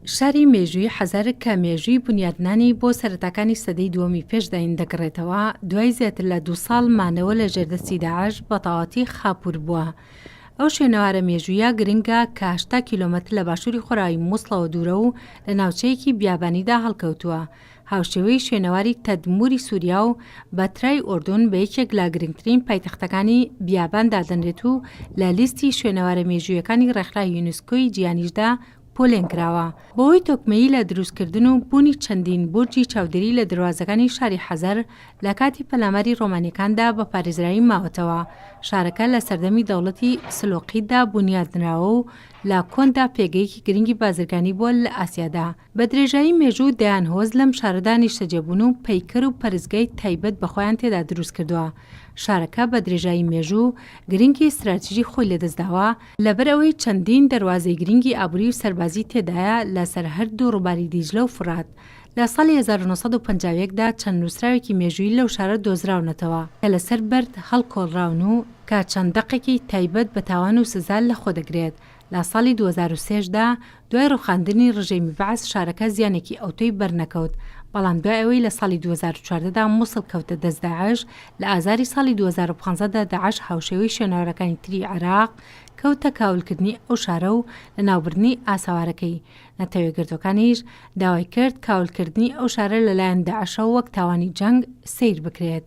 شاری مێژووی حەزەر کە مێژووی بنیادنانی بۆ سەرەتاکانی سەدەی دووەمی پێشداین دەگەڕێتەوە، دوای زیاتر لە 2 ساڵ مانەوە لە ژێردەستی داعش بە تەواوەتی خاپوور بووە. ئەو شوێنەوارە مێژوویە گرنگە کە 80 کیلۆمەتر لە باشووری خۆراوی مووسڵەوە دوورە و لە ناوچەیەکی بیابانیدا هەڵکەوتووە. هاوشێوەی شوێنەواری تەدموری سووریا و بەترای ئوردون بە یەکێک لە گرنگترین پایتەختەکانی بیاباندا دەنرێت و لە لیستی شوێنەوارە مێژوویەکانی ڕێکخراوی یونسکۆی جیهانیشدا پۆلێنکراوە. بەهۆی تۆکمەیی لە دروستکردن و بوونی چەندین بورجی چاودێری لە دروازەکانی شاری حەزەر لە کاتی پەلاماری ڕۆمانیەکاندا بە پارێزرایی ماوەتەوە. شارەکە لە سەردەمی دەوڵەتی سلۆقیدا بنیادنراوە و لە کۆندا پێگەیەکی گرنگی بازرگانی بووە لە ئاسیادا. بە درێژایی مێژوو دەیان هۆز لەم شارەدا نیشتەجێبوون و پەیکەر و پەرزگای تایبەت بەخۆیان تێدا دروست کردووە. شارەکە بە درێژایی مێژوو گرنگی استراتیژی خۆی لەدەستداوە لەبەر ئەوەی چەندین دەواازەی گرنگی ئابووری و سەربازی تێدایە لەسەر هەردوو ڕووباری دیجلە و فرات. لە ساڵی 1950دا چەند نووسراوێکی مێژووی لەو شارە دۆزراونەتەوە کە لەسەر بەرد هەڵکۆڵراون و کە چەند دەقێکی تایبەت بە تاوان و سزا لە خۆ دەگرێت. لە ساڵی 2003دا دوای ڕوخاندنی ڕژێمی بەعەس شارەکە زیانێکی ئەوتۆی بەرنەکەوت، بەڵام دوای ئەوەی لە ساڵی 2014دا مووسڵ کەوتە دەست داعش، لە ئازاری ساڵی 2015دا داعش هاوشێوەی شوێنەوارەکانی تری عێراق کەوتە کاولکردنی ئەو شارە و لە ناوبردنی ئاساوارەکەی. نەتەوەیەکگرتوەکانیش داوای کرد کاولکردنی ئەو شارە لەلایەن داعشەوە وەک تاوانی جەنگ سیر بکرێت.